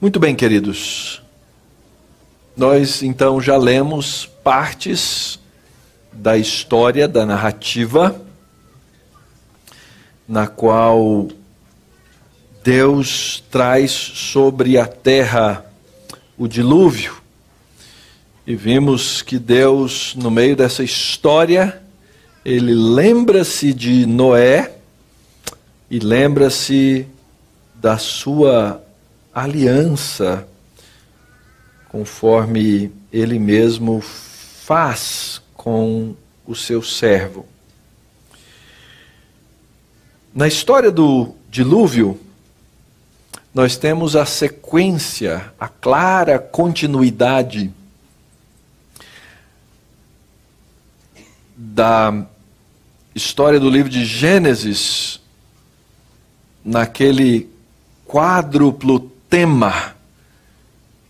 Muito bem, queridos. Nós então já lemos partes da história, da narrativa, na qual Deus traz sobre a terra o dilúvio. E vimos que Deus, no meio dessa história, ele lembra-se de Noé e lembra-se da sua aliança, conforme ele mesmo faz com o seu servo. Na história do dilúvio, nós temos a sequência, a clara continuidade da história do livro de Gênesis, naquele quádruplo tema,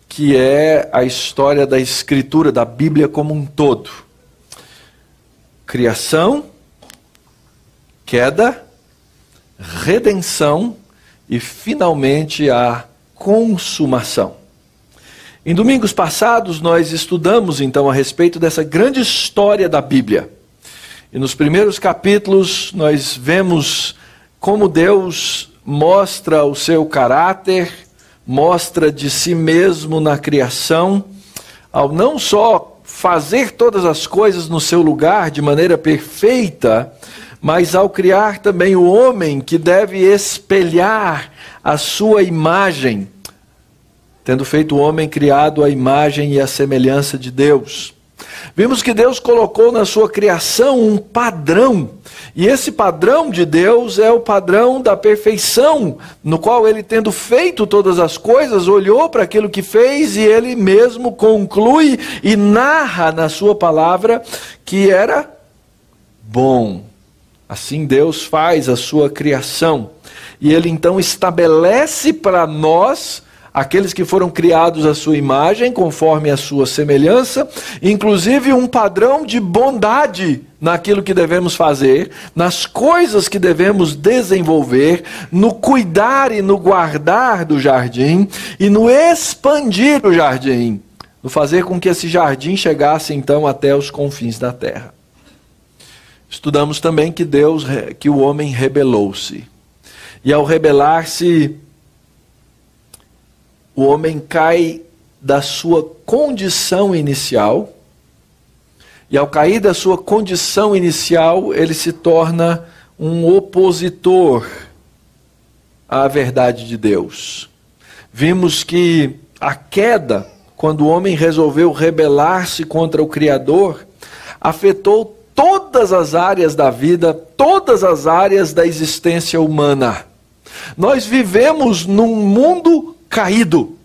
que é a história da Escritura, da Bíblia como um todo. Criação, queda, redenção e, finalmente, a consumação. Em domingos passados, nós estudamos, então, a respeito dessa grande história da Bíblia. E nos primeiros capítulos, nós vemos como Deus mostra o seu caráter, mostra de si mesmo na criação, ao não só fazer todas as coisas no seu lugar de maneira perfeita, mas ao criar também o homem que deve espelhar a sua imagem, tendo feito o homem criado à imagem e à semelhança de Deus. Vimos que Deus colocou na sua criação um padrão, e esse padrão de Deus é o padrão da perfeição, no qual ele, tendo feito todas as coisas, olhou para aquilo que fez e ele mesmo conclui e narra na sua palavra que era bom. Assim Deus faz a sua criação, e ele então estabelece para nós, aqueles que foram criados à sua imagem, conforme a sua semelhança, inclusive um padrão de bondade naquilo que devemos fazer, nas coisas que devemos desenvolver, no cuidar e no guardar do jardim, e no expandir o jardim, no fazer com que esse jardim chegasse então até os confins da terra. Estudamos também que o homem rebelou-se, e ao rebelar-se, o homem cai da sua condição inicial, e ao cair da sua condição inicial, ele se torna um opositor à verdade de Deus. Vimos que a queda, quando o homem resolveu rebelar-se contra o Criador, afetou todas as áreas da vida, todas as áreas da existência humana. Nós vivemos num mundo caído,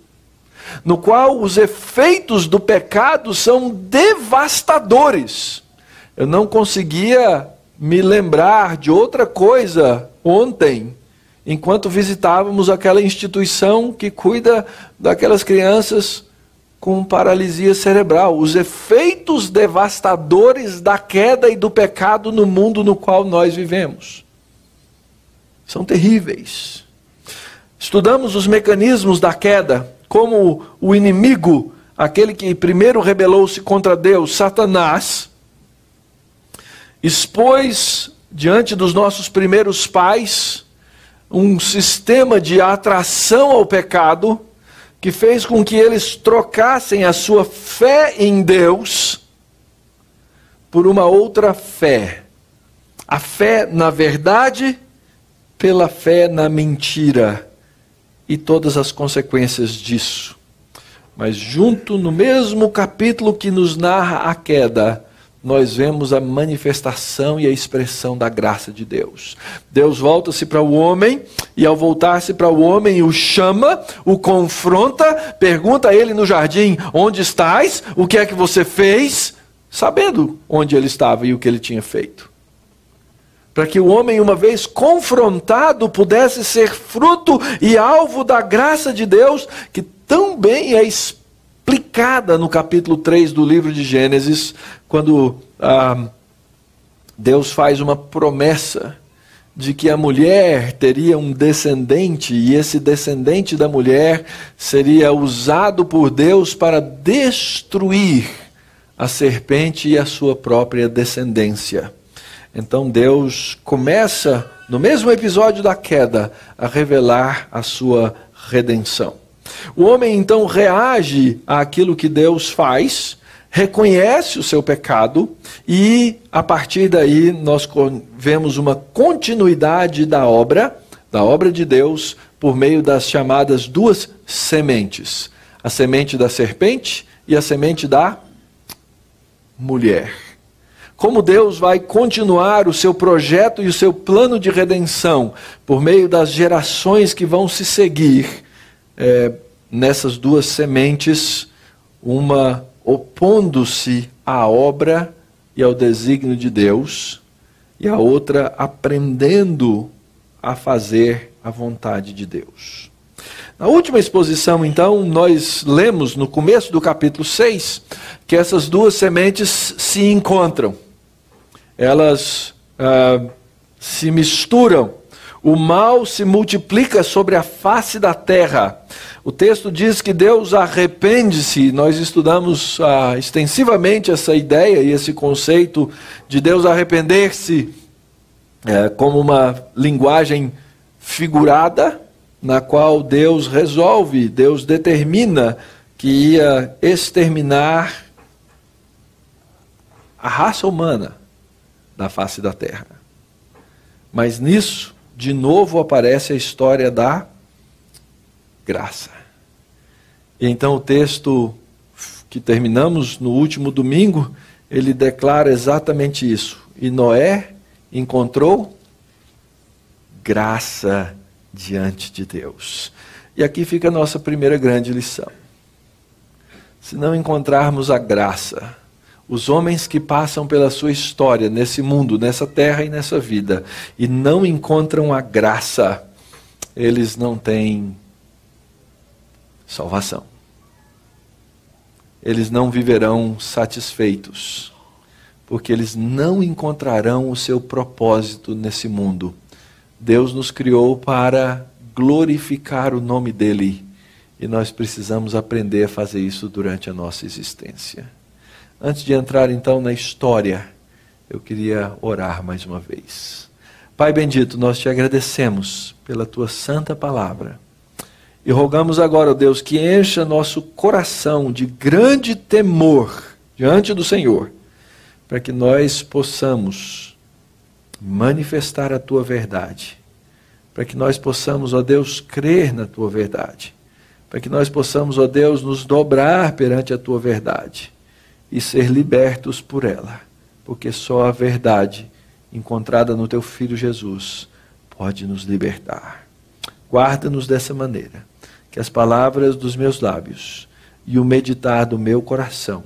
no qual os efeitos do pecado são devastadores. Eu não conseguia me lembrar de outra coisa ontem, enquanto visitávamos aquela instituição que cuida daquelas crianças com paralisia cerebral. Os efeitos devastadores da queda e do pecado no mundo no qual nós vivemos são terríveis. Estudamos os mecanismos da queda, como o inimigo, aquele que primeiro rebelou-se contra Deus, Satanás, expôs diante dos nossos primeiros pais um sistema de atração ao pecado que fez com que eles trocassem a sua fé em Deus por uma outra fé. A fé na verdade pela fé na mentira e todas as consequências disso. Mas junto no mesmo capítulo que nos narra a queda, nós vemos a manifestação e a expressão da graça de Deus. Deus volta-se para o homem, e ao voltar-se para o homem, o chama, o confronta, pergunta a ele no jardim: onde estás? O que é que você fez? Sabendo onde ele estava e o que ele tinha feito. Para que o homem, uma vez confrontado, pudesse ser fruto e alvo da graça de Deus, que também é explicada no capítulo 3 do livro de Gênesis, quando Deus faz uma promessa de que a mulher teria um descendente, e esse descendente da mulher seria usado por Deus para destruir a serpente e a sua própria descendência. Então Deus começa, no mesmo episódio da queda, a revelar a sua redenção. O homem então reage àquilo que Deus faz, reconhece o seu pecado e, a partir daí, nós vemos uma continuidade da obra de Deus, por meio das chamadas duas sementes. A semente da serpente e a semente da mulher. Como Deus vai continuar o seu projeto e o seu plano de redenção por meio das gerações que vão se seguir, nessas duas sementes, uma opondo-se à obra e ao desígnio de Deus, e a outra aprendendo a fazer a vontade de Deus. Na última exposição, então, nós lemos no começo do capítulo 6, que essas duas sementes se encontram. Elas se misturam. O mal se multiplica sobre a face da terra. O texto diz que Deus arrepende-se. Nós estudamos extensivamente essa ideia e esse conceito de Deus arrepender-se como uma linguagem figurada, na qual Deus resolve, Deus determina que ia exterminar a raça humana da face da terra. Mas nisso, de novo aparece a história da graça. E então o texto que terminamos no último domingo, ele declara exatamente isso. E Noé encontrou graça diante de Deus. E aqui fica a nossa primeira grande lição. Se não encontrarmos a graça, os homens que passam pela sua história, nesse mundo, nessa terra e nessa vida, e não encontram a graça, eles não têm salvação. Eles não viverão satisfeitos, porque eles não encontrarão o seu propósito nesse mundo. Deus nos criou para glorificar o nome dEle, e nós precisamos aprender a fazer isso durante a nossa existência. Antes de entrar então na história, eu queria orar mais uma vez. Pai bendito, nós te agradecemos pela tua santa palavra. E rogamos agora, ó Deus, que encha nosso coração de grande temor diante do Senhor, para que nós possamos manifestar a tua verdade, para que nós possamos, ó Deus, crer na tua verdade, para que nós possamos, ó Deus, nos dobrar perante a tua verdade e ser libertos por ela, porque só a verdade encontrada no teu Filho Jesus pode nos libertar. Guarda-nos dessa maneira, que as palavras dos meus lábios e o meditar do meu coração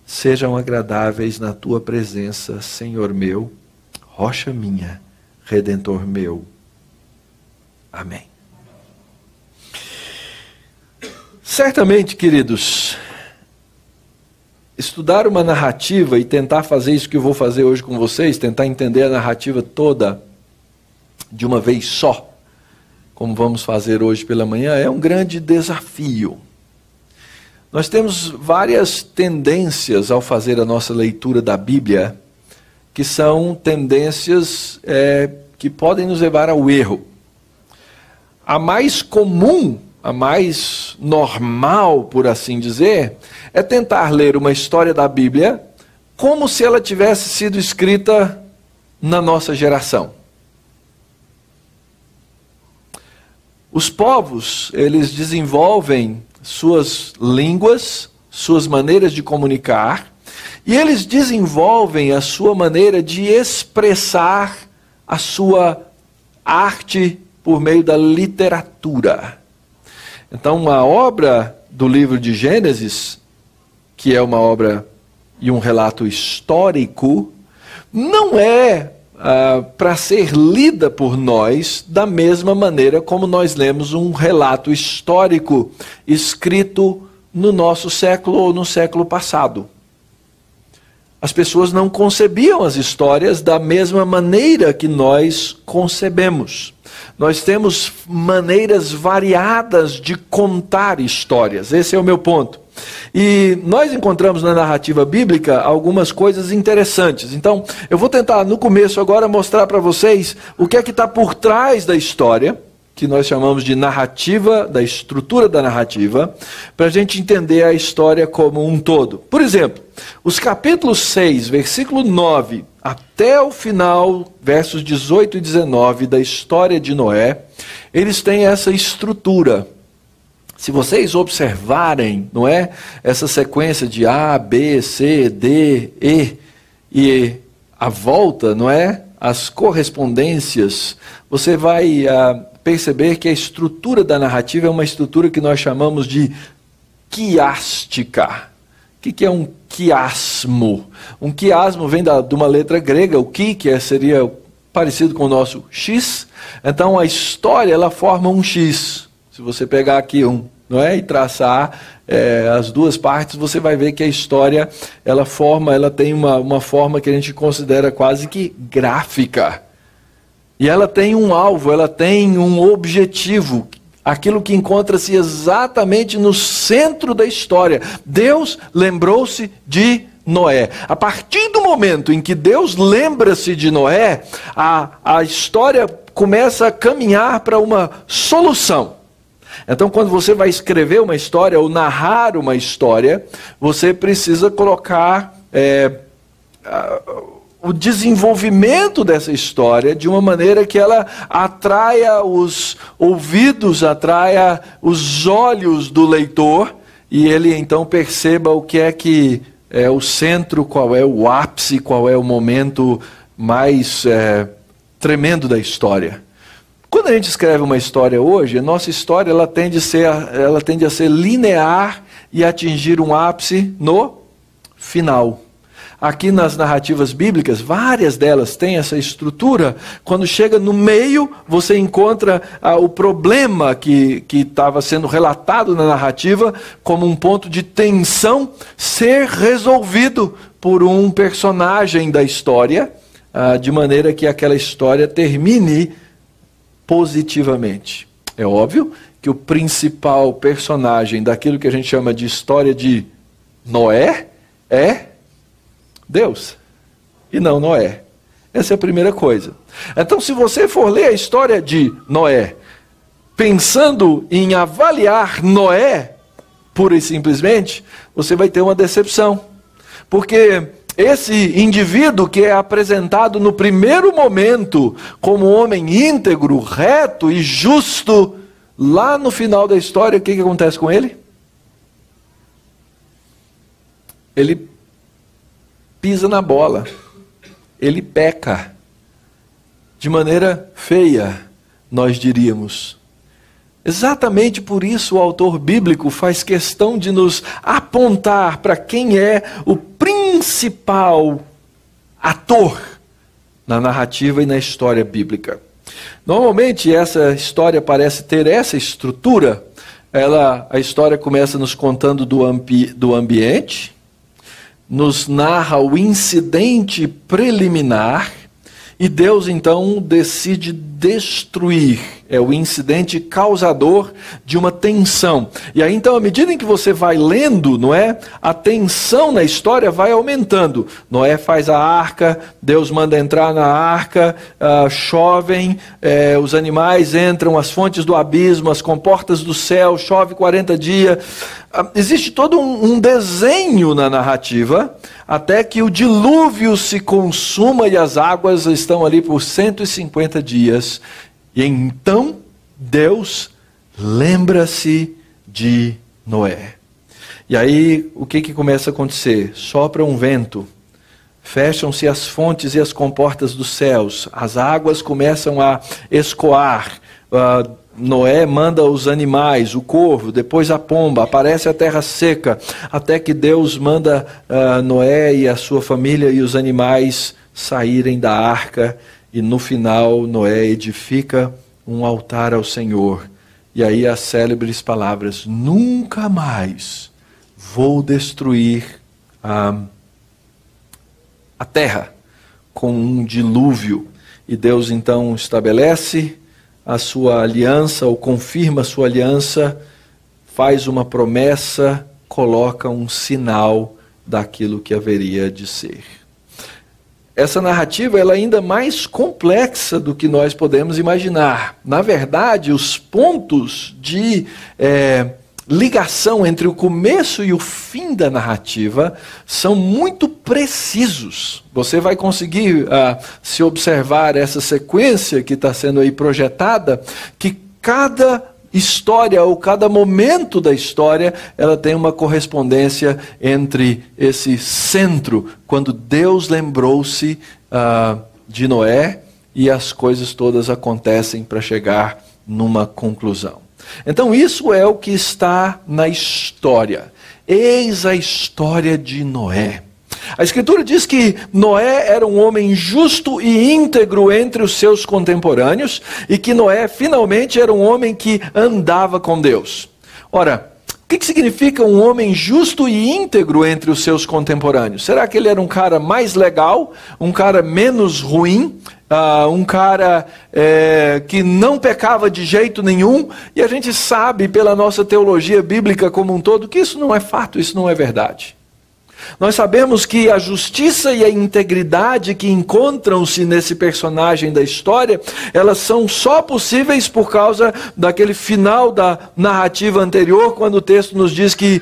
sejam agradáveis na tua presença, Senhor meu, rocha minha, Redentor meu. Amém. Certamente, queridos, estudar uma narrativa e tentar fazer isso que eu vou fazer hoje com vocês, tentar entender a narrativa toda de uma vez só, como vamos fazer hoje pela manhã, é um grande desafio. Nós temos várias tendências ao fazer a nossa leitura da Bíblia, que são tendências que podem nos levar ao erro. a mais comum, a mais normal, por assim dizer, é tentar ler uma história da Bíblia como se ela tivesse sido escrita na nossa geração. Os povos, eles desenvolvem suas línguas, suas maneiras de comunicar, e eles desenvolvem a sua maneira de expressar a sua arte por meio da literatura. Então, a obra do livro de Gênesis, que é uma obra e um relato histórico, não é para ser lida por nós da mesma maneira como nós lemos um relato histórico escrito no nosso século ou no século passado. As pessoas não concebiam as histórias da mesma maneira que nós concebemos. Nós temos maneiras variadas de contar histórias, esse é o meu ponto. E nós encontramos na narrativa bíblica algumas coisas interessantes. Então, eu vou tentar no começo agora mostrar para vocês o que é que está por trás da história, que nós chamamos de narrativa, da estrutura da narrativa, para a gente entender a história como um todo. Por exemplo, os capítulos 6, versículo 9, até o final, versos 18 e 19 da história de Noé, eles têm essa estrutura. Se vocês observarem, não é, essa sequência de A, B, C, D, E a volta, não é, as correspondências, você vai perceber que a estrutura da narrativa é uma estrutura que nós chamamos de quiástica. O que é um quiasmo? Um quiasmo vem de uma letra grega, o que seria parecido com o nosso X. Então a história ela forma um X. Se você pegar aqui não é, e traçar as duas partes, você vai ver que a história ela tem uma forma que a gente considera quase que gráfica. E ela tem um alvo, ela tem um objetivo, aquilo que encontra-se exatamente no centro da história. Deus lembrou-se de Noé. A partir do momento em que Deus lembra-se de Noé, a história começa a caminhar para uma solução. Então, quando você vai escrever uma história ou narrar uma história, você precisa colocar o desenvolvimento dessa história de uma maneira que ela atraia os ouvidos, atraia os olhos do leitor, e ele então perceba o que é o centro, qual é o ápice, qual é o momento mais tremendo da história. Quando a gente escreve uma história hoje, a nossa história ela tende a ser linear e atingir um ápice no final. Aqui nas narrativas bíblicas, várias delas têm essa estrutura. Quando chega no meio, você encontra o problema que estava sendo relatado na narrativa como um ponto de tensão ser resolvido por um personagem da história, de maneira que aquela história termine positivamente. É óbvio que o principal personagem daquilo que a gente chama de história de Noé é Deus, e não Noé. Essa é a primeira coisa. Então, se você for ler a história de Noé, pensando em avaliar Noé, pura e simplesmente, você vai ter uma decepção. Porque esse indivíduo que é apresentado no primeiro momento como um homem íntegro, reto e justo, lá no final da história, o que acontece com ele? Ele pisa na bola, ele peca, de maneira feia, nós diríamos. Exatamente por isso o autor bíblico faz questão de nos apontar para quem é o principal ator na narrativa e na história bíblica. Normalmente essa história parece ter essa estrutura. A história começa nos contando do ambiente, nos narra o incidente preliminar, E Deus então decide destruir, é o incidente causador de uma tensão. E aí então, à medida em que você vai lendo, não é? A tensão na história vai aumentando. Noé faz a arca, Deus manda entrar na arca, chovem, os animais entram, as fontes do abismo, as comportas do céu, chove 40 dias. Existe todo um desenho na narrativa, até que o dilúvio se consuma e as águas estão ali por 150 dias. E então Deus lembra-se de Noé. E aí o que começa a acontecer? Sopra um vento, fecham-se as fontes e as comportas dos céus, as águas começam a escoar, Noé manda os animais, o corvo, depois a pomba, aparece a terra seca, até que Deus manda Noé e a sua família e os animais saírem da arca, e no final Noé edifica um altar ao Senhor. E aí as célebres palavras: nunca mais vou destruir a terra com um dilúvio. E Deus então estabelece a sua aliança, ou confirma a sua aliança, faz uma promessa, coloca um sinal daquilo que haveria de ser. Essa narrativa ela é ainda mais complexa do que nós podemos imaginar. Na verdade, os pontos de ligação entre o começo e o fim da narrativa são muito precisos. Você vai conseguir, se observar essa sequência que está sendo aí projetada, que cada história ou cada momento da história, ela tem uma correspondência entre esse centro, quando Deus lembrou-se de Noé e as coisas todas acontecem para chegar numa conclusão. Então isso é o que está na história. Eis a história de Noé. A Escritura diz que Noé era um homem justo e íntegro entre os seus contemporâneos, e que Noé finalmente era um homem que andava com Deus. Ora, o que significa um homem justo e íntegro entre os seus contemporâneos? Será que ele era um cara mais legal, um cara menos ruim, um cara que não pecava de jeito nenhum? E a gente sabe pela nossa teologia bíblica como um todo que isso não é fato, isso não é verdade. Nós sabemos que a justiça e a integridade que encontram-se nesse personagem da história, elas são só possíveis por causa daquele final da narrativa anterior, quando o texto nos diz que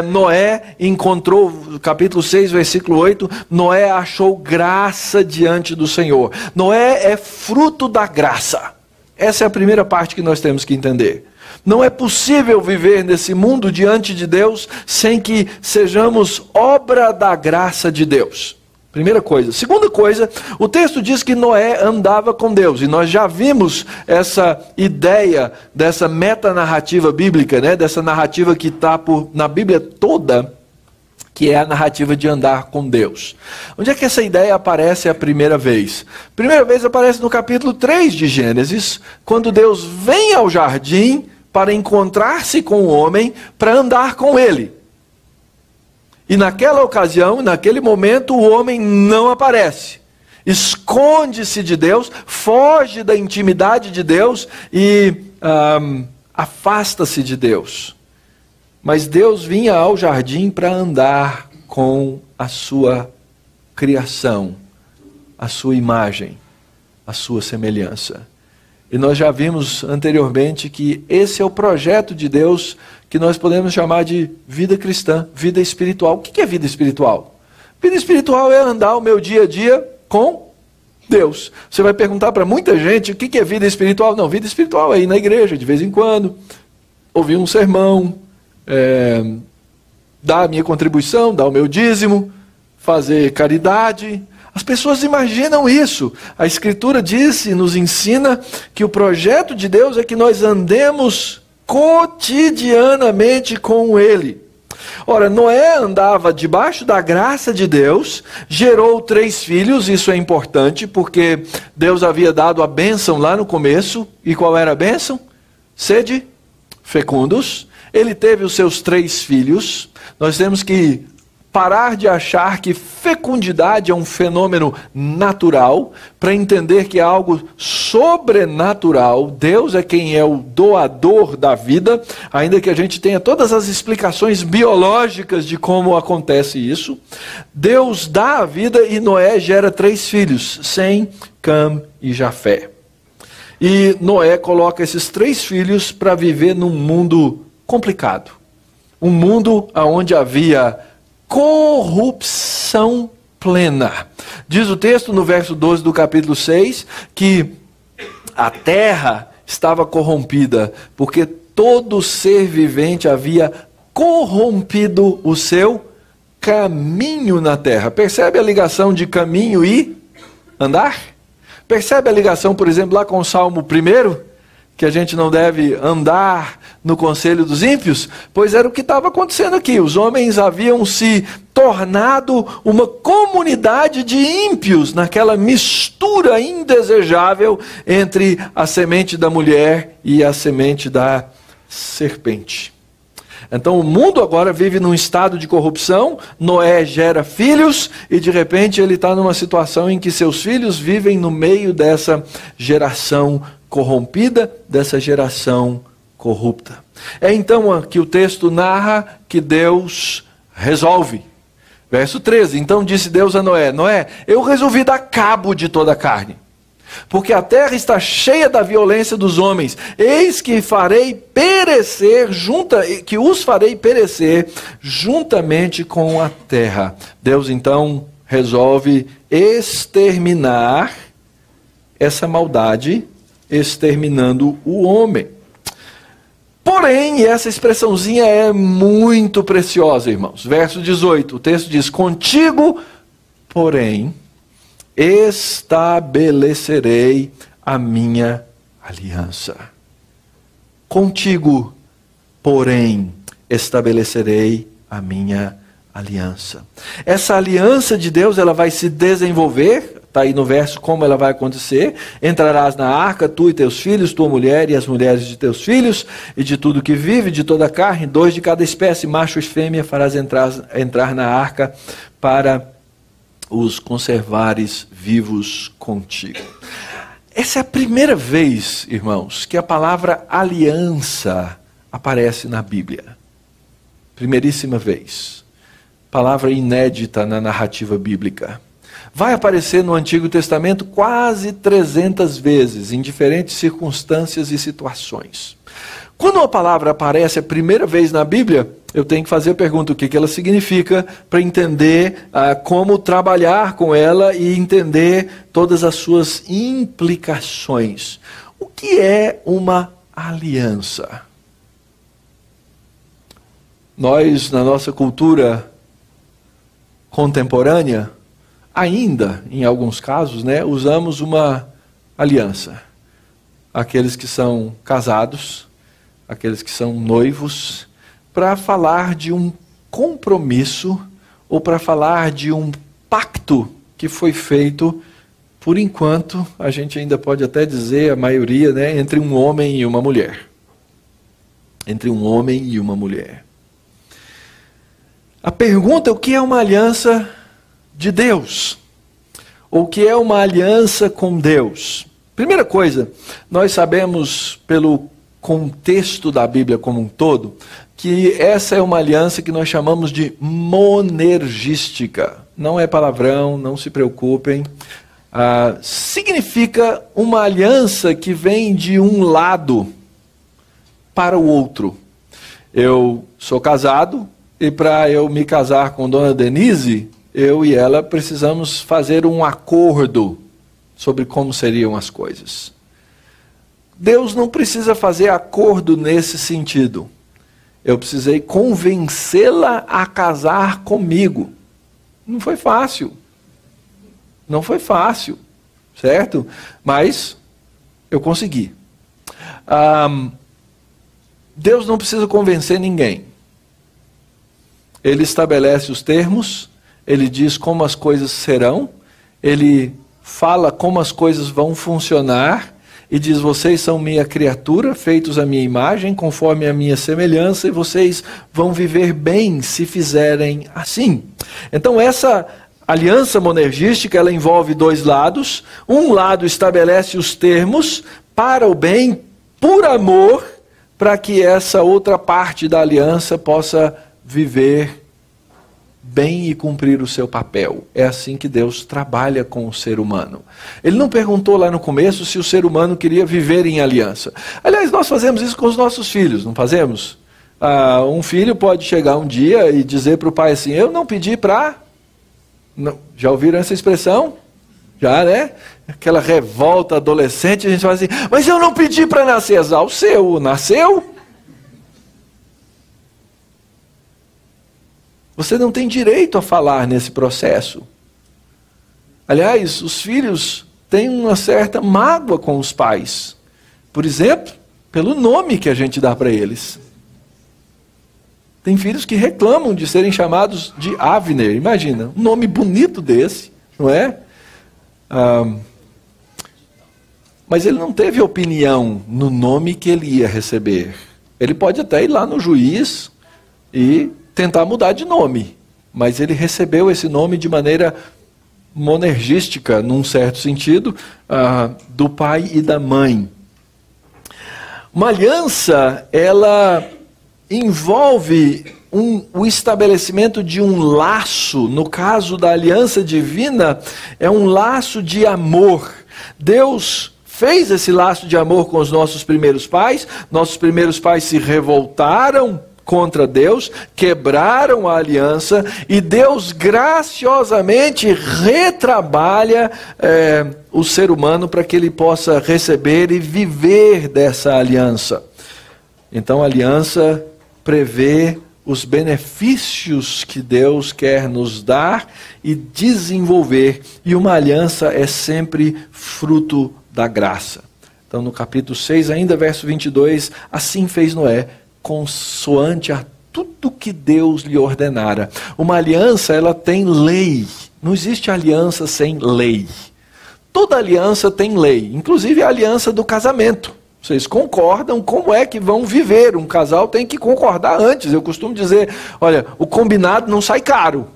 Noé encontrou, capítulo 6, versículo 8, Noé achou graça diante do Senhor. Noé é fruto da graça. Essa é a primeira parte que nós temos que entender. Não é possível viver nesse mundo diante de Deus sem que sejamos obra da graça de Deus. Primeira coisa. Segunda coisa, o texto diz que Noé andava com Deus. E nós já vimos essa ideia dessa metanarrativa bíblica, né? Dessa narrativa que está na Bíblia toda, que é a narrativa de andar com Deus. Onde é que essa ideia aparece a primeira vez? A primeira vez aparece no capítulo 3 de Gênesis, quando Deus vem ao jardim para encontrar-se com o homem, para andar com ele. E naquela ocasião, naquele momento, o homem não aparece. Esconde-se de Deus, foge da intimidade de Deus e afasta-se de Deus. Mas Deus vinha ao jardim para andar com a sua criação, a sua imagem, a sua semelhança. E nós já vimos anteriormente que esse é o projeto de Deus que nós podemos chamar de vida cristã, vida espiritual. O que é vida espiritual? Vida espiritual é andar o meu dia a dia com Deus. Você vai perguntar para muita gente o que é vida espiritual. Não, vida espiritual é ir na igreja de vez em quando, ouvir um sermão, dar a minha contribuição, dar o meu dízimo, fazer caridade. As pessoas imaginam isso. A Escritura diz e nos ensina que o projeto de Deus é que nós andemos cotidianamente com Ele. Ora, Noé andava debaixo da graça de Deus, gerou 3 filhos, isso é importante, porque Deus havia dado a bênção lá no começo. E qual era a bênção? Sede fecundos. Ele teve os seus 3 filhos. Nós temos que parar de achar que fecundidade é um fenômeno natural, para entender que é algo sobrenatural. Deus é quem é o doador da vida, ainda que a gente tenha todas as explicações biológicas de como acontece isso. Deus dá a vida e Noé gera 3 filhos, Sem, Cam e Jafé. E Noé coloca esses 3 filhos para viver num mundo complicado. Um mundo onde havia corrupção plena. Diz o texto no verso 12 do capítulo 6 que a terra estava corrompida, porque todo ser vivente havia corrompido o seu caminho na terra. Percebe a ligação de caminho e andar? Percebe a ligação, por exemplo, lá com o Salmo 1, que a gente não deve andar no conselho dos ímpios? Pois era o que estava acontecendo aqui. Os homens haviam se tornado uma comunidade de ímpios, naquela mistura indesejável entre a semente da mulher e a semente da serpente. Então o mundo agora vive num estado de corrupção. Noé gera filhos e de repente ele está numa situação em que seus filhos vivem no meio dessa geração corrompida, dessa geração corrupta. É então que o texto narra que Deus resolve. Verso 13, então disse Deus a Noé: Noé, eu resolvi dar cabo de toda a carne, porque a terra está cheia da violência dos homens. Eis que farei perecer, que os farei perecer juntamente com a terra. Deus então resolve exterminar essa maldade, exterminando o homem. Porém, e essa expressãozinha é muito preciosa, irmãos. Verso 18, o texto diz: contigo, porém, estabelecerei a minha aliança. Contigo, porém, estabelecerei a minha aliança. Essa aliança de Deus, ela vai se desenvolver. Está aí no verso como ela vai acontecer. Entrarás na arca, tu e teus filhos, tua mulher e as mulheres de teus filhos, e de tudo que vive, de toda a carne, 2 de cada espécie, macho e fêmea, farás entrar na arca para os conservares vivos contigo. Essa é a primeira vez, irmãos, que a palavra aliança aparece na Bíblia. Primeiríssima vez. Palavra inédita na narrativa bíblica. Vai aparecer no Antigo Testamento quase 300 vezes, em diferentes circunstâncias e situações. Quando uma palavra aparece a primeira vez na Bíblia, eu tenho que fazer a pergunta: o que ela significa, para entender como trabalhar com ela e entender todas as suas implicações. O que é uma aliança? Nós, na nossa cultura contemporânea, ainda, em alguns casos, usamos uma aliança. Aqueles que são casados, aqueles que são noivos, para falar de um compromisso ou para falar de um pacto que foi feito, por enquanto, a gente ainda pode até dizer, a maioria, entre um homem e uma mulher. Entre um homem e uma mulher. A pergunta é: o que é uma aliança de Deus? Ou o que é uma aliança com Deus? Primeira coisa, nós sabemos pelo contexto da Bíblia como um todo, que essa é uma aliança que nós chamamos de monergística. Não é palavrão, não se preocupem. Significa uma aliança que vem de um lado para o outro. Eu sou casado e para eu me casar com Dona Denise, eu e ela precisamos fazer um acordo sobre como seriam as coisas. Deus não precisa fazer acordo nesse sentido. Eu precisei convencê-la a casar comigo. Não foi fácil. Não foi fácil, certo? Mas eu consegui. Deus não precisa convencer ninguém. Ele estabelece os termos, ele diz como as coisas serão, ele fala como as coisas vão funcionar, e diz: vocês são minha criatura, feitos à minha imagem, conforme a minha semelhança, e vocês vão viver bem se fizerem assim. Então essa aliança monergística, ela envolve dois lados. Um lado estabelece os termos para o bem, por amor, para que essa outra parte da aliança possa viver bem e cumprir o seu papel. É assim que Deus trabalha com o ser humano. Ele não perguntou lá no começo se o ser humano queria viver em aliança. Aliás, nós fazemos isso com os nossos filhos, não fazemos? Um filho pode chegar um dia e dizer para o pai assim, eu não pedi para... Já ouviram essa expressão? Já, né? Aquela revolta adolescente, a gente fala assim, mas eu não pedi para nascer. O seu nasceu? Você não tem direito a falar nesse processo. Aliás, os filhos têm uma certa mágoa com os pais. Por exemplo, pelo nome que a gente dá para eles. Tem filhos que reclamam de serem chamados de Avner. Imagina, um nome bonito desse, não é? Mas ele não teve opinião no nome que ele ia receber. Ele pode até ir lá no juiz e tentar mudar de nome, mas ele recebeu esse nome de maneira monergística, num certo sentido, do pai e da mãe. Uma aliança, ela envolve o estabelecimento de um laço. No caso da aliança divina, é um laço de amor. Deus fez esse laço de amor com os nossos primeiros pais se revoltaram contra Deus, quebraram a aliança, e Deus graciosamente retrabalha o ser humano para que ele possa receber e viver dessa aliança. Então a aliança prevê os benefícios que Deus quer nos dar e desenvolver, e uma aliança é sempre fruto da graça. Então no capítulo 6, ainda verso 22, assim fez Noé, consoante a tudo que Deus lhe ordenara. Uma aliança, ela tem lei. Não existe aliança sem lei. Toda aliança tem lei, inclusive a aliança do casamento. Vocês concordam como é que vão viver. Um casal tem que concordar antes. Eu costumo dizer, olha, o combinado não sai caro.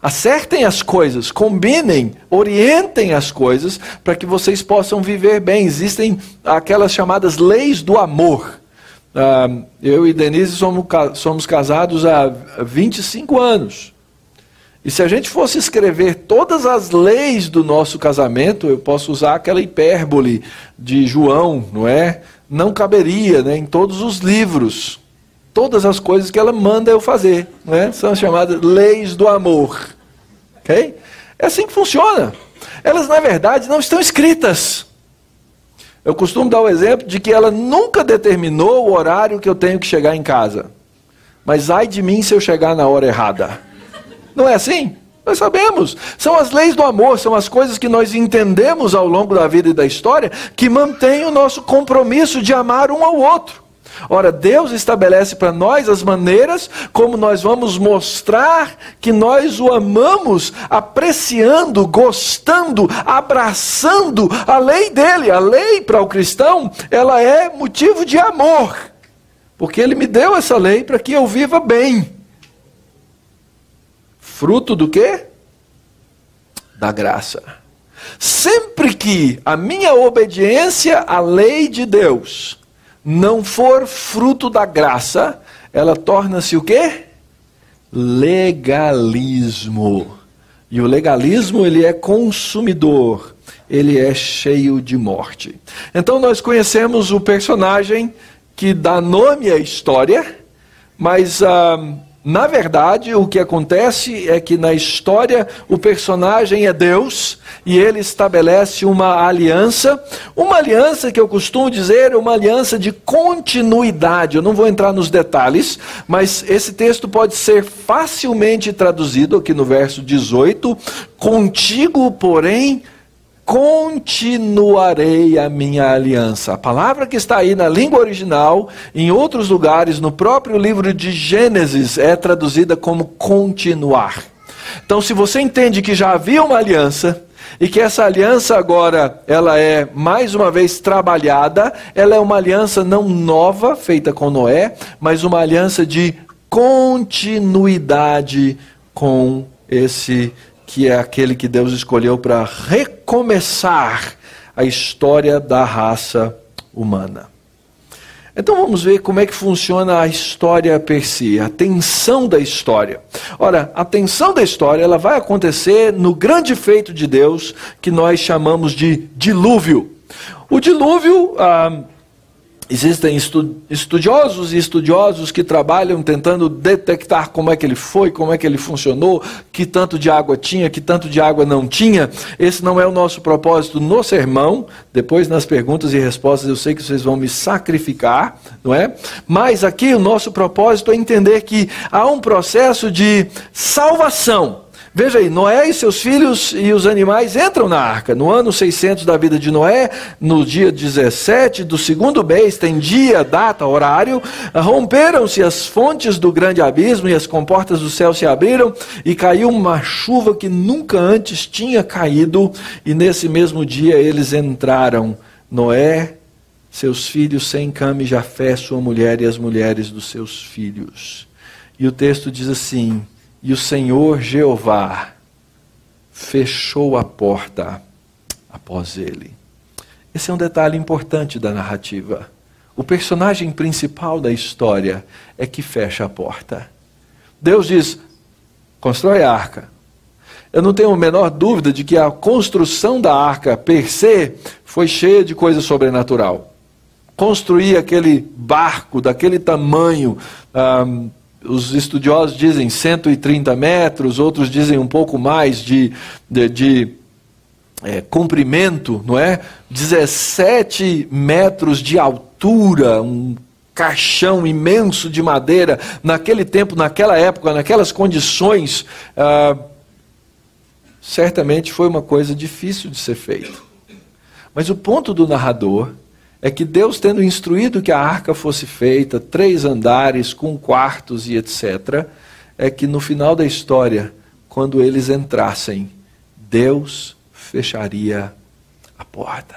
Acertem as coisas, combinem, orientem as coisas para que vocês possam viver bem. Existem aquelas chamadas leis do amor. Eu e Denise somos casados há 25 anos. E se a gente fosse escrever todas as leis do nosso casamento, eu posso usar aquela hipérbole de João, não é? Não caberia, né, em todos os livros. Todas as coisas que ela manda eu fazer, não é? São chamadas leis do amor. Ok? É assim que funciona. Elas, na verdade, não estão escritas. Eu costumo dar o exemplo de que ela nunca determinou o horário que eu tenho que chegar em casa. Mas ai de mim se eu chegar na hora errada. Não é assim? Nós sabemos. São as leis do amor, são as coisas que nós entendemos ao longo da vida e da história que mantêm o nosso compromisso de amar um ao outro. Ora, Deus estabelece para nós as maneiras como nós vamos mostrar que nós o amamos, apreciando, gostando, abraçando a lei dele. A lei para o cristão, ela é motivo de amor, porque ele me deu essa lei para que eu viva bem. Fruto do quê? Da graça. Sempre que a minha obediência à lei de Deus não for fruto da graça, ela torna-se o quê? Legalismo. E o legalismo, ele é consumidor, ele é cheio de morte. Então nós conhecemos o personagem que dá nome à história, mas na verdade o que acontece é que na história o personagem é Deus, e ele estabelece uma aliança que eu costumo dizer é uma aliança de continuidade. Eu não vou entrar nos detalhes, mas esse texto pode ser facilmente traduzido aqui no verso 18, contigo, porém, continuarei a minha aliança. A palavra que está aí na língua original, em outros lugares, no próprio livro de Gênesis, é traduzida como continuar. Então, se você entende que já havia uma aliança, e que essa aliança agora, ela é mais uma vez trabalhada, ela é uma aliança não nova, feita com Noé, mas uma aliança de continuidade com esse que é aquele que Deus escolheu para recomeçar a história da raça humana. Então vamos ver como é que funciona a história per si, a tensão da história. Ora, a tensão da história ela vai acontecer no grande feito de Deus que nós chamamos de dilúvio. O dilúvio, existem estudiosos e estudiosos que trabalham tentando detectar como é que ele foi, como é que ele funcionou, que tanto de água tinha, que tanto de água não tinha. Esse não é o nosso propósito no sermão. Depois nas perguntas e respostas eu sei que vocês vão me sacrificar, não é? Mas aqui o nosso propósito é entender que há um processo de salvação. Veja aí, Noé e seus filhos e os animais entram na arca. No ano 600 da vida de Noé, no dia 17 do segundo mês, tem dia, data, horário, romperam-se as fontes do grande abismo e as comportas do céu se abriram e caiu uma chuva que nunca antes tinha caído e nesse mesmo dia eles entraram. Noé, seus filhos, Sem, Cam e Jafé, sua mulher e as mulheres dos seus filhos. E o texto diz assim: e o Senhor Jeová fechou a porta após ele. Esse é um detalhe importante da narrativa. O personagem principal da história é que fecha a porta. Deus diz: constrói a arca. Eu não tenho a menor dúvida de que a construção da arca per se foi cheia de coisa sobrenatural. Construir aquele barco daquele tamanho, os estudiosos dizem 130 metros, outros dizem um pouco mais de comprimento, não é? 17 metros de altura, um caixão imenso de madeira, naquele tempo, naquela época, naquelas condições, certamente foi uma coisa difícil de ser feito. Mas o ponto do narrador é que Deus, tendo instruído que a arca fosse feita, 3 andares, com quartos e etc., é que no final da história, quando eles entrassem, Deus fecharia a porta.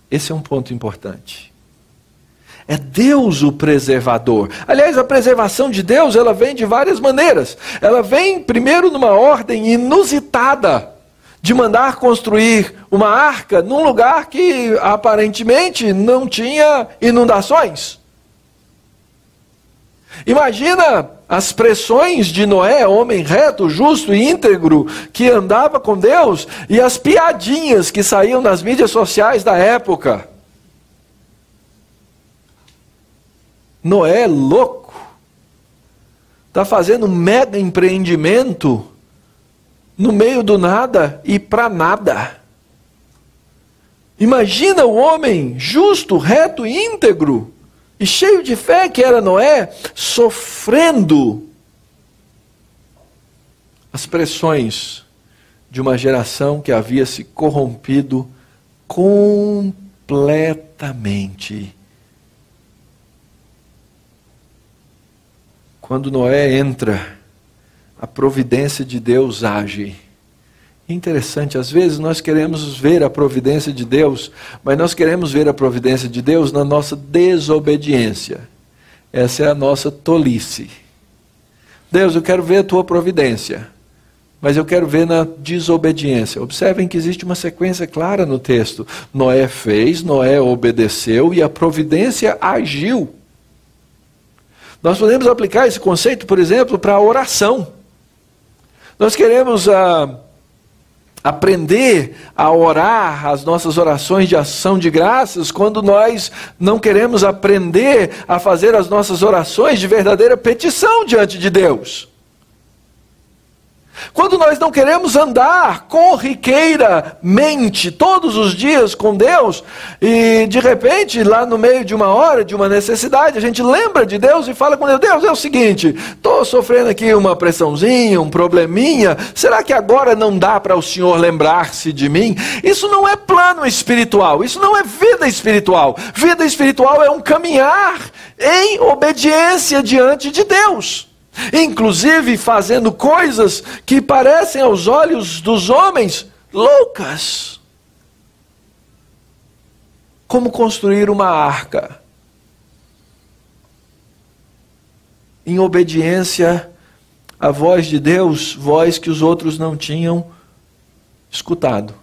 Esse é um ponto importante. É Deus o preservador. Aliás, a preservação de Deus, ela vem de várias maneiras. Ela vem primeiro numa ordem inusitada, de mandar construir uma arca num lugar que aparentemente não tinha inundações. Imagina as pressões de Noé, homem reto, justo e íntegro, que andava com Deus, e as piadinhas que saíam nas mídias sociais da época. Noé, louco, está fazendo um mega empreendimento no meio do nada e para nada. Imagina o homem justo, reto e íntegro, e cheio de fé que era Noé, sofrendo as pressões de uma geração que havia se corrompido completamente. Quando Noé entra, a providência de Deus age. Interessante, às vezes nós queremos ver a providência de Deus, mas nós queremos ver a providência de Deus na nossa desobediência. Essa é a nossa tolice. Deus, eu quero ver a tua providência, mas eu quero ver na desobediência. Observem que existe uma sequência clara no texto. Noé fez, Noé obedeceu e a providência agiu. Nós podemos aplicar esse conceito, por exemplo, para a oração. Nós queremos aprender a orar as nossas orações de ação de graças quando nós não queremos aprender a fazer as nossas orações de verdadeira petição diante de Deus. Quando nós não queremos andar corriqueiramente todos os dias com Deus e de repente lá no meio de uma hora, de uma necessidade, a gente lembra de Deus e fala com Deus: Deus, é o seguinte, estou sofrendo aqui uma pressãozinha, um probleminha, será que agora não dá para o Senhor lembrar-se de mim? Isso não é plano espiritual, isso não é vida espiritual. Vida espiritual é um caminhar em obediência diante de Deus. Inclusive fazendo coisas que parecem aos olhos dos homens loucas. Como construir uma arca em obediência a voz de Deus, voz que os outros não tinham escutado,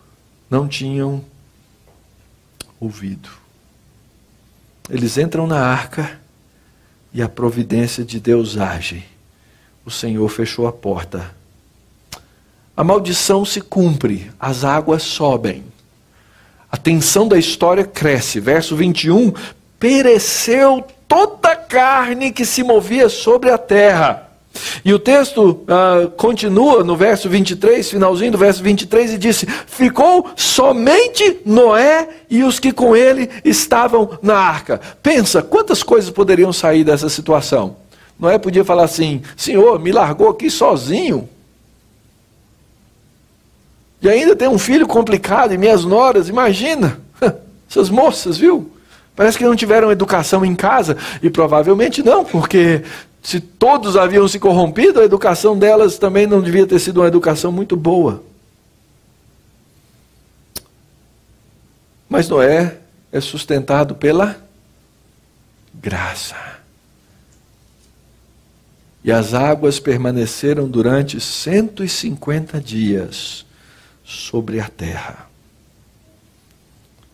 não tinham ouvido. Eles entram na arca e a providência de Deus age. O Senhor fechou a porta. A maldição se cumpre, as águas sobem. A tensão da história cresce. Verso 21, pereceu toda a carne que se movia sobre a terra. E o texto continua no verso 23, finalzinho do verso 23, e disse: ficou somente Noé e os que com ele estavam na arca. Pensa, quantas coisas poderiam sair dessa situação? Noé podia falar assim: Senhor, me largou aqui sozinho. E ainda tem um filho complicado e minhas noras, imagina. Essas moças, viu? Parece que não tiveram educação em casa. E provavelmente não, porque se todos haviam se corrompido, a educação delas também não devia ter sido uma educação muito boa. Mas Noé é sustentado pela graça. E as águas permaneceram durante 150 dias sobre a terra.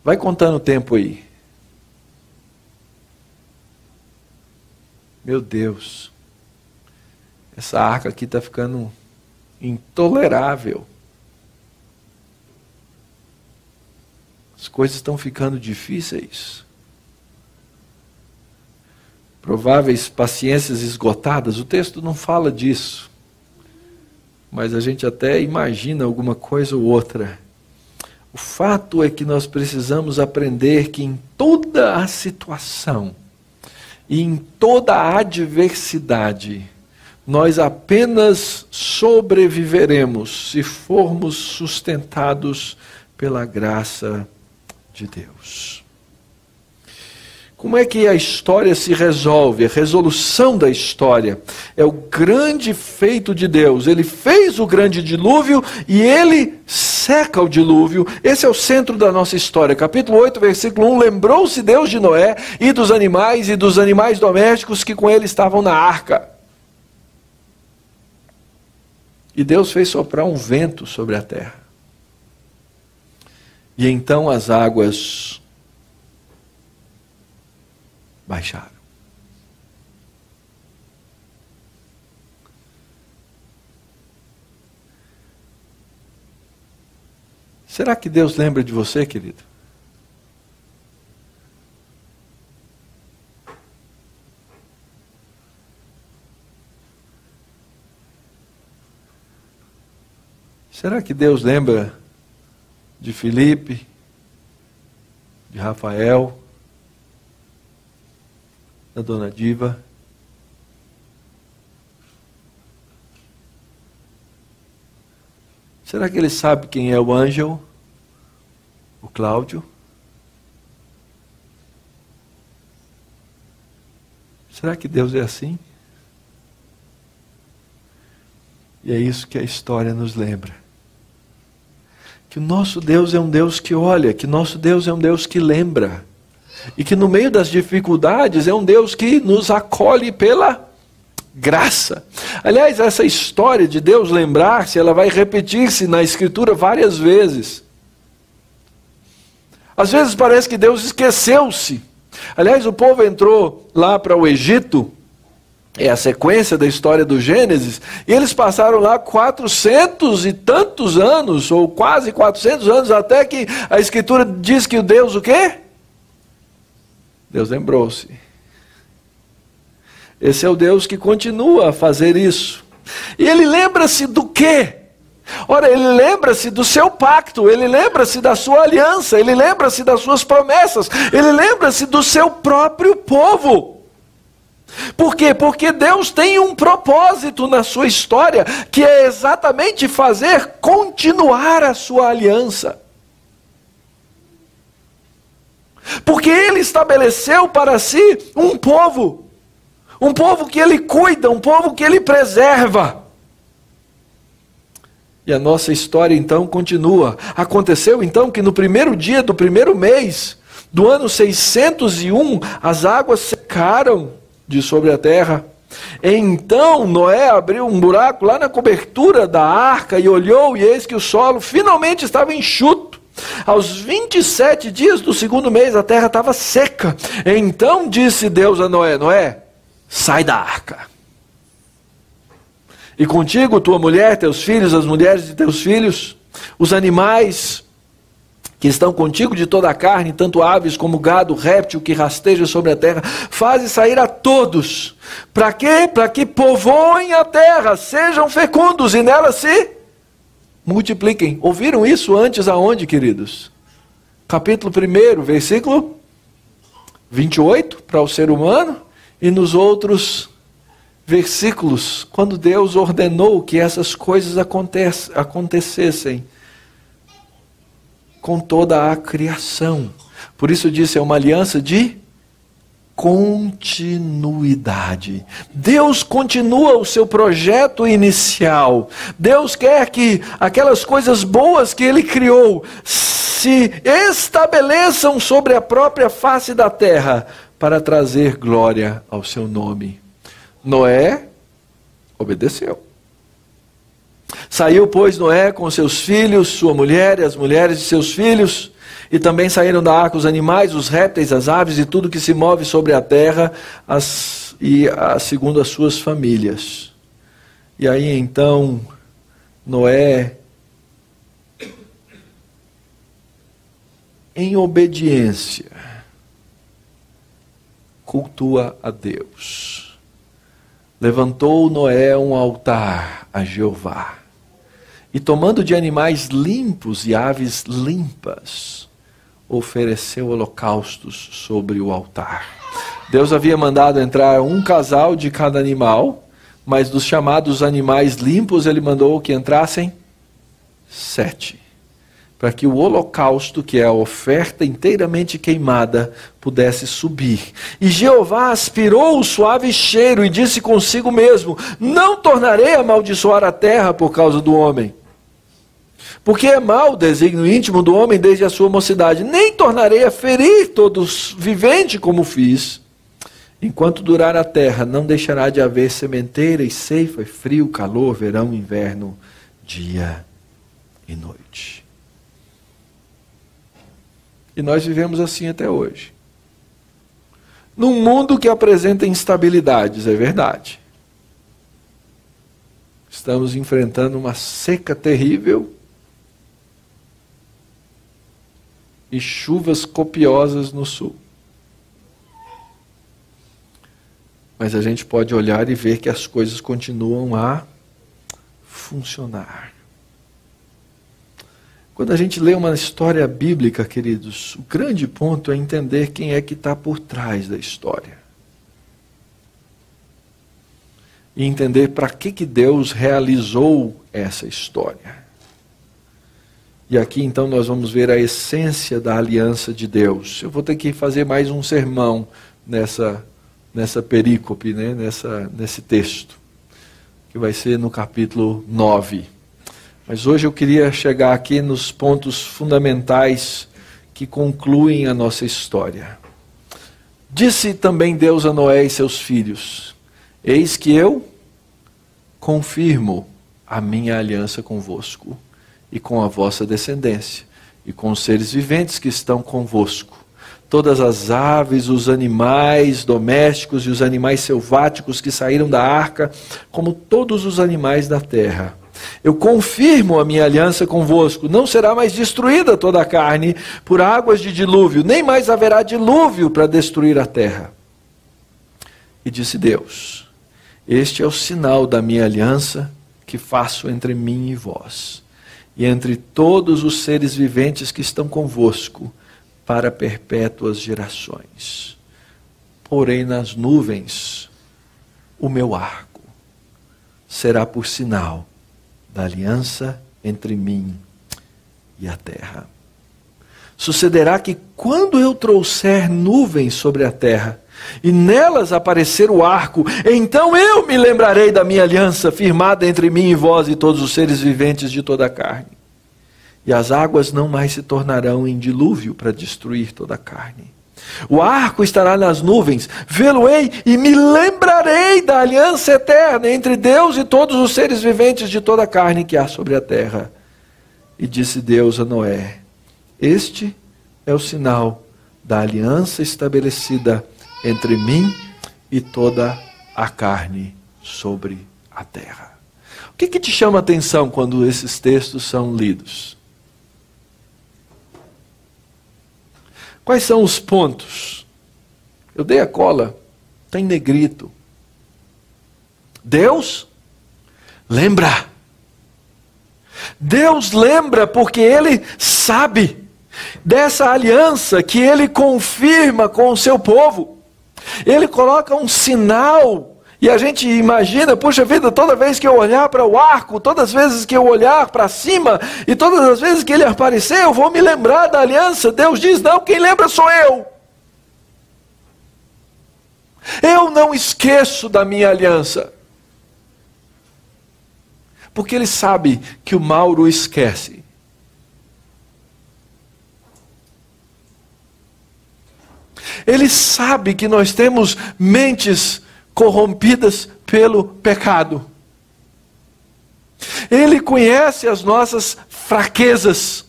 Vai contando o tempo aí. Meu Deus, essa arca aqui está ficando intolerável. As coisas estão ficando difíceis. Prováveis paciências esgotadas. O texto não fala disso, mas a gente até imagina alguma coisa ou outra. O fato é que nós precisamos aprender que em toda a situação e em toda a adversidade, nós apenas sobreviveremos se formos sustentados pela graça de Deus. Como é que a história se resolve? A resolução da história é o grande feito de Deus. Ele fez o grande dilúvio e ele seca o dilúvio. Esse é o centro da nossa história. Capítulo 8, versículo 1. Lembrou-se Deus de Noé e dos animais domésticos que com ele estavam na arca. E Deus fez soprar um vento sobre a terra. E então as águas baixaram. Será que Deus lembra de você, querido? Será que Deus lembra de Felipe, de Rafael, da dona Diva? Será que ele sabe quem é o Ângelo? O Cláudio? Será que Deus é assim? E é isso que a história nos lembra. Que o nosso Deus é um Deus que olha, que nosso Deus é um Deus que lembra. E que no meio das dificuldades é um Deus que nos acolhe pela graça. Aliás, essa história de Deus lembrar-se, ela vai repetir-se na Escritura várias vezes. Às vezes parece que Deus esqueceu-se. Aliás, o povo entrou lá para o Egito, é a sequência da história do Gênesis, e eles passaram lá 400 e tantos anos, ou quase 400 anos, até que a Escritura diz que o Deus o quê? Deus lembrou-se. Esse é o Deus que continua a fazer isso. E ele lembra-se do quê? Ora, ele lembra-se do seu pacto, ele lembra-se da sua aliança, ele lembra-se das suas promessas, ele lembra-se do seu próprio povo. Por quê? Porque Deus tem um propósito na sua história, que é exatamente fazer continuar a sua aliança. Porque ele estabeleceu para si um povo que ele cuida, um povo que ele preserva. E a nossa história então continua. Aconteceu então que no primeiro dia do primeiro mês do ano 601, as águas secaram de sobre a terra. Então Noé abriu um buraco lá na cobertura da arca e olhou, e eis que o solo finalmente estava enxuto. Aos 27 dias do segundo mês a terra estava seca. Então disse Deus a Noé: Noé, sai da arca. E contigo tua mulher, teus filhos, as mulheres de teus filhos, os animais que estão contigo de toda a carne, tanto aves como gado, réptil que rasteja sobre a terra, faze sair a todos. Para quê? Para que povoem a terra, sejam fecundos e nela se multipliquem. Ouviram isso antes aonde, queridos? Capítulo 1, versículo 28, para o ser humano, e nos outros versículos, quando Deus ordenou que essas coisas acontecessem com toda a criação. Por isso disse, é uma aliança de continuidade. Deus continua o seu projeto inicial. Deus quer que aquelas coisas boas que Ele criou se estabeleçam sobre a própria face da terra para trazer glória ao seu nome. Noé obedeceu. Saiu, pois, Noé com seus filhos, sua mulher e as mulheres de seus filhos, e também saíram da arca os animais, os répteis, as aves e tudo que se move sobre a terra, segundo as suas famílias. E aí então, Noé, em obediência, cultua a Deus. Levantou Noé um altar a Jeová, e tomando de animais limpos e aves limpas, ofereceu holocaustos sobre o altar. Deus havia mandado entrar um casal de cada animal, mas dos chamados animais limpos Ele mandou que entrassem 7, para que o holocausto, que é a oferta inteiramente queimada, pudesse subir. E Jeová aspirou o suave cheiro e disse consigo mesmo: não tornarei a amaldiçoar a terra por causa do homem, porque é mau o desígnio íntimo do homem desde a sua mocidade. Nem tornarei a ferir todos vivente como fiz. Enquanto durar a terra, não deixará de haver sementeira e ceifa, e frio, calor, verão, inverno, dia e noite. E nós vivemos assim até hoje. Num mundo que apresenta instabilidades, é verdade. Estamos enfrentando uma seca terrível e chuvas copiosas no sul. Mas a gente pode olhar e ver que as coisas continuam a funcionar. Quando a gente lê uma história bíblica, queridos, o grande ponto é entender quem é que está por trás da história. E entender para que Deus realizou essa história. E aqui então nós vamos ver a essência da aliança de Deus. Eu vou ter que fazer mais um sermão nessa perícope, né? nesse texto, que vai ser no capítulo 9. Mas hoje eu queria chegar aqui nos pontos fundamentais que concluem a nossa história. Disse também Deus a Noé e seus filhos: eis que eu confirmo a minha aliança convosco e com a vossa descendência, e com os seres viventes que estão convosco. Todas as aves, os animais domésticos e os animais selváticos que saíram da arca, como todos os animais da terra. Eu confirmo a minha aliança convosco. Não será mais destruída toda a carne por águas de dilúvio, nem mais haverá dilúvio para destruir a terra. E disse Deus: este é o sinal da minha aliança que faço entre mim e vós, e entre todos os seres viventes que estão convosco, para perpétuas gerações. Porém nas nuvens, o meu arco será por sinal da aliança entre mim e a terra. Sucederá que quando eu trouxer nuvens sobre a terra, e nelas aparecer o arco, então eu me lembrarei da minha aliança firmada entre mim e vós e todos os seres viventes de toda a carne. E as águas não mais se tornarão em dilúvio para destruir toda a carne. O arco estará nas nuvens, vê-lo-ei e me lembrarei da aliança eterna entre Deus e todos os seres viventes de toda a carne que há sobre a terra. E disse Deus a Noé: este é o sinal da aliança estabelecida entre mim e toda a carne sobre a terra. O que te chama a atenção quando esses textos são lidos? Quais são os pontos? Eu dei a cola, está em negrito. Deus lembra. Deus lembra porque Ele sabe dessa aliança que Ele confirma com o seu povo. Ele coloca um sinal. E a gente imagina, puxa vida, toda vez que eu olhar para o arco, todas as vezes que eu olhar para cima, e todas as vezes que ele aparecer, eu vou me lembrar da aliança. Deus diz: não, quem lembra sou eu. Eu não esqueço da minha aliança. Porque ele sabe que o Mauro esquece. Ele sabe que nós temos mentes corrompidas pelo pecado. Ele conhece as nossas fraquezas.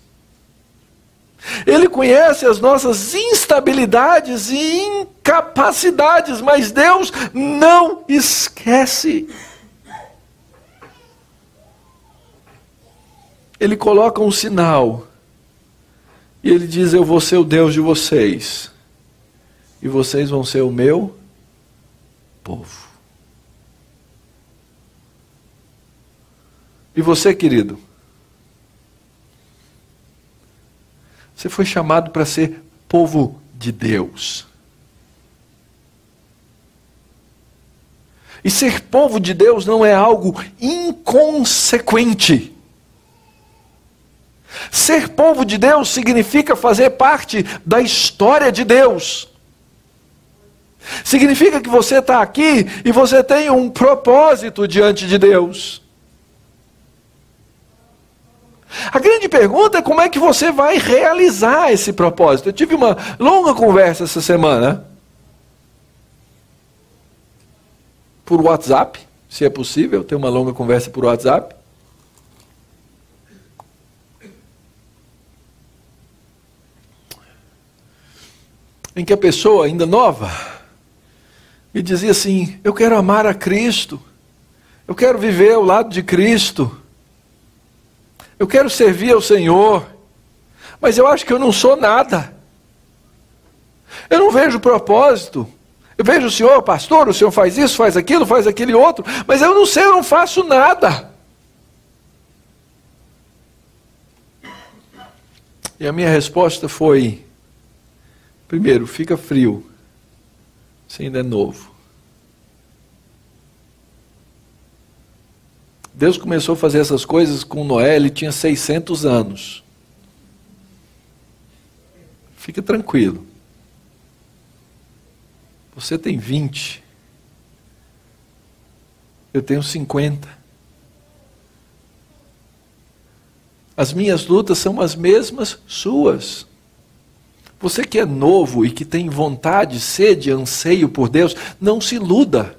Ele conhece as nossas instabilidades e incapacidades, mas Deus não esquece. Ele coloca um sinal e ele diz: eu vou ser o Deus de vocês e vocês vão ser o meu povo. E você, querido, você foi chamado para ser povo de Deus. E ser povo de Deus não é algo inconsequente. Ser povo de Deus significa fazer parte da história de Deus. Significa que você está aqui e você tem um propósito diante de Deus. A grande pergunta é como é que você vai realizar esse propósito. Eu tive uma longa conversa essa semana, por WhatsApp, se é possível ter uma longa conversa por WhatsApp. Em que a pessoa, ainda nova, me dizia assim: eu quero amar a Cristo, eu quero viver ao lado de Cristo, eu quero servir ao Senhor, mas eu acho que eu não sou nada, eu não vejo propósito. Eu vejo o senhor, pastor, o senhor faz isso, faz aquele outro, mas eu não sei, eu não faço nada. E a minha resposta foi: primeiro, fica frio, você ainda é novo. Deus começou a fazer essas coisas com Noé, ele tinha 600 anos. Fica tranquilo. Você tem 20. Eu tenho 50. As minhas lutas são as mesmas suas. Você que é novo e que tem vontade, sede, anseio por Deus, não se iluda.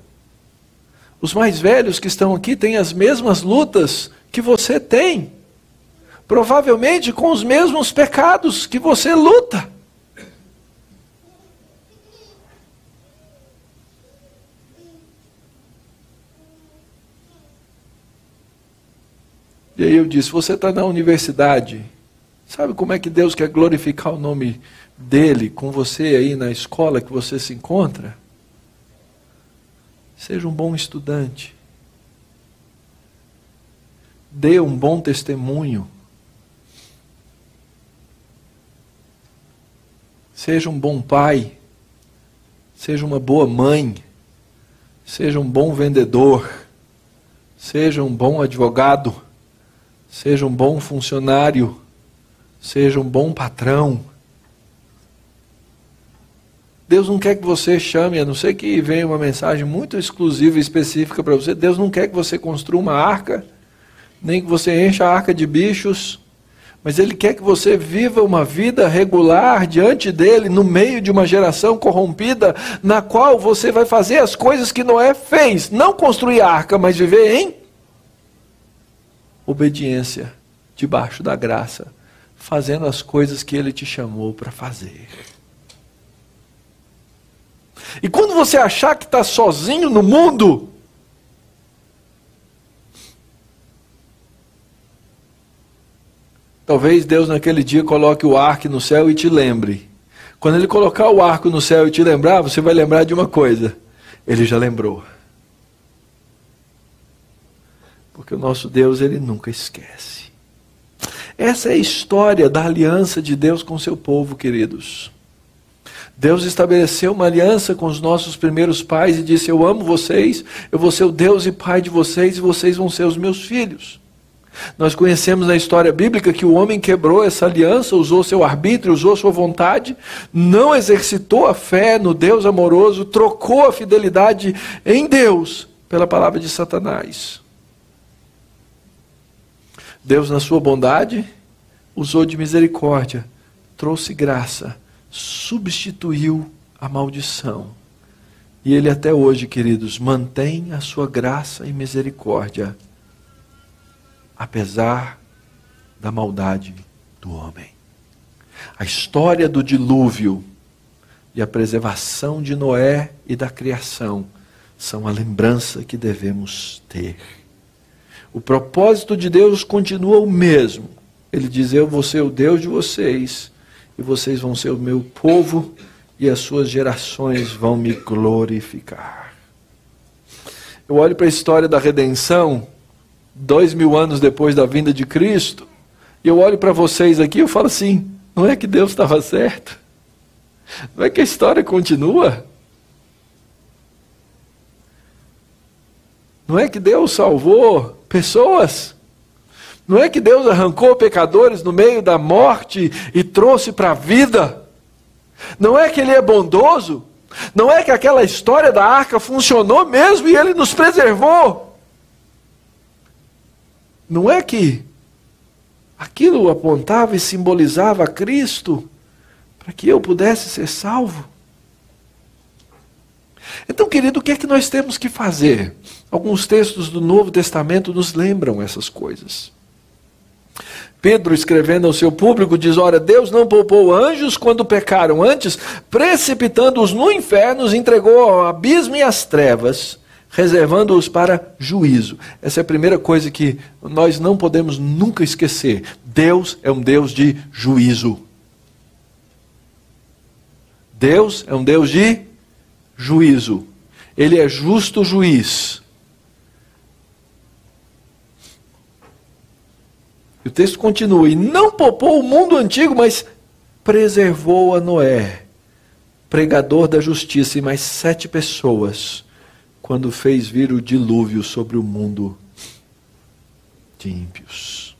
Os mais velhos que estão aqui têm as mesmas lutas que você tem. Provavelmente com os mesmos pecados que você luta. E aí eu disse: você está na universidade, sabe como é que Deus quer glorificar o nome dele com você aí na escola que você se encontra? Seja um bom estudante. Dê um bom testemunho. Seja um bom pai. Seja uma boa mãe. Seja um bom vendedor. Seja um bom advogado. Seja um bom funcionário. Seja um bom patrão. Deus não quer que você chame, a não ser que venha uma mensagem muito exclusiva e específica para você. Deus não quer que você construa uma arca, nem que você encha a arca de bichos. Mas Ele quer que você viva uma vida regular diante dEle, no meio de uma geração corrompida, na qual você vai fazer as coisas que Noé fez. Não construir a arca, mas viver em obediência, debaixo da graça, fazendo as coisas que Ele te chamou para fazer. E quando você achar que está sozinho no mundo, talvez Deus naquele dia coloque o arco no céu e te lembre. Quando Ele colocar o arco no céu e te lembrar, você vai lembrar de uma coisa. Ele já lembrou. Porque o nosso Deus, Ele nunca esquece. Essa é a história da aliança de Deus com o seu povo, queridos. Deus estabeleceu uma aliança com os nossos primeiros pais e disse: eu amo vocês, eu vou ser o Deus e Pai de vocês e vocês vão ser os meus filhos. Nós conhecemos na história bíblica que o homem quebrou essa aliança, usou seu arbítrio, usou sua vontade, não exercitou a fé no Deus amoroso, trocou a fidelidade em Deus pela palavra de Satanás. Deus, na sua bondade, usou de misericórdia, trouxe graça, substituiu a maldição. E Ele até hoje, queridos, mantém a sua graça e misericórdia, apesar da maldade do homem. A história do dilúvio e a preservação de Noé e da criação são a lembrança que devemos ter. O propósito de Deus continua o mesmo. Ele diz: eu vou ser o Deus de vocês, e vocês vão ser o meu povo, e as suas gerações vão me glorificar. Eu olho para a história da redenção, 2000 anos depois da vinda de Cristo, e eu olho para vocês aqui e eu falo assim: não é que Deus estava certo? Não é que a história continua? Não é que Deus salvou pessoas? Não é que Deus arrancou pecadores no meio da morte e trouxe para a vida? Não é que Ele é bondoso? Não é que aquela história da arca funcionou mesmo e Ele nos preservou? Não é que aquilo apontava e simbolizava a Cristo para que eu pudesse ser salvo? Então, querido, o que é que nós temos que fazer? Alguns textos do Novo Testamento nos lembram essas coisas. Pedro, escrevendo ao seu público, diz: ora, Deus não poupou anjos quando pecaram, antes, precipitando-os no inferno, os entregou ao abismo e às trevas, reservando-os para juízo. Essa é a primeira coisa que nós não podemos nunca esquecer. Deus é um Deus de juízo. Deus é um Deus de juízo. Ele é justo juiz. E o texto continua: e não poupou o mundo antigo, mas preservou a Noé, pregador da justiça, e mais 7 pessoas, quando fez vir o dilúvio sobre o mundo de ímpios.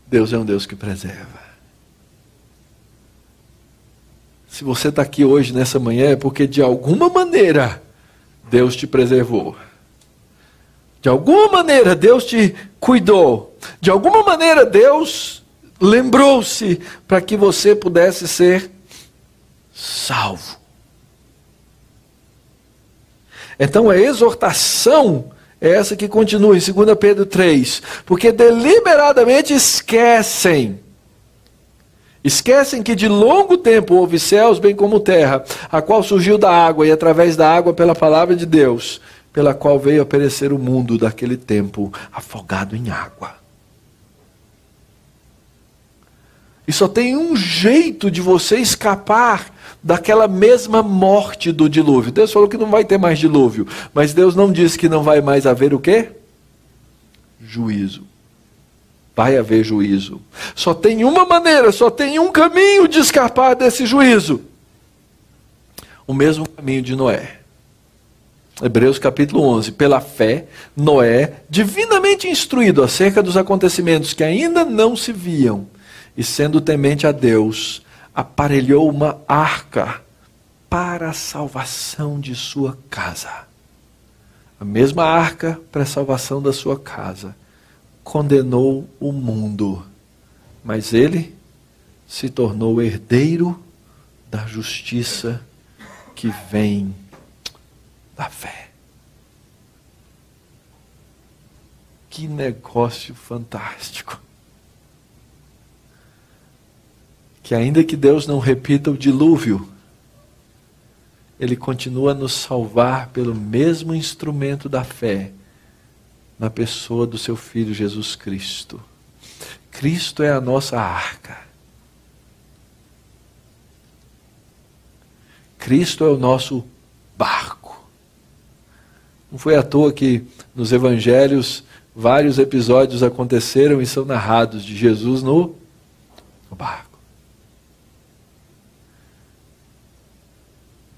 Deus é um Deus que preserva. Se você está aqui hoje, nessa manhã, é porque de alguma maneira Deus te preservou. De alguma maneira Deus te cuidou. De alguma maneira Deus lembrou-se para que você pudesse ser salvo. Então a exortação é essa que continua em 2 Pedro 3. Porque deliberadamente esquecem que de longo tempo houve céus bem como terra, a qual surgiu da água e através da água pela palavra de Deus, pela qual veio a perecer o mundo daquele tempo, afogado em água. E só tem um jeito de você escapar daquela mesma morte do dilúvio. Deus falou que não vai ter mais dilúvio, mas Deus não disse que não vai mais haver o quê? Juízo. Vai haver juízo. Só tem uma maneira, só tem um caminho de escapar desse juízo. O mesmo caminho de Noé. Hebreus capítulo 11. Pela fé, Noé, divinamente instruído acerca dos acontecimentos que ainda não se viam, e sendo temente a Deus, aparelhou uma arca para a salvação de sua casa. A mesma arca para a salvação da sua casa condenou o mundo, mas ele se tornou herdeiro da justiça que vem da fé. Que negócio fantástico! Que ainda que Deus não repita o dilúvio, Ele continua a nos salvar pelo mesmo instrumento da fé, na pessoa do seu Filho Jesus Cristo. Cristo é a nossa arca. Cristo é o nosso barco. Não foi à toa que nos evangelhos vários episódios aconteceram e são narrados de Jesus no barco,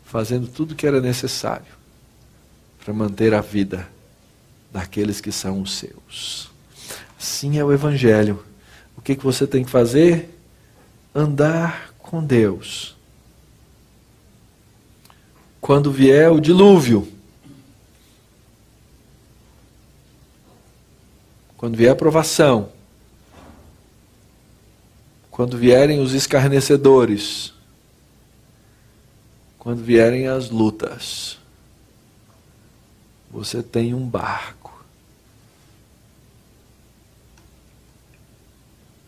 fazendo tudo o que era necessário para manter a vida daqueles que são os seus. Assim é o Evangelho. O que você tem que fazer? Andar com Deus. Quando vier o dilúvio, quando vier a provação, quando vierem os escarnecedores, quando vierem as lutas, você tem um barco.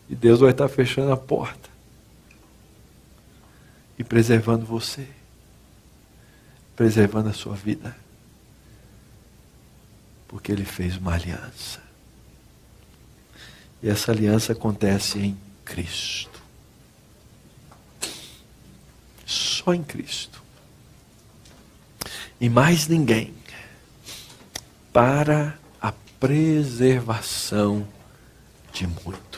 E Deus vai estar fechando a porta e preservando você, preservando a sua vida, porque Ele fez uma aliança. E essa aliança acontece em Cristo. Só em Cristo. E mais ninguém. Para a preservação de muitos.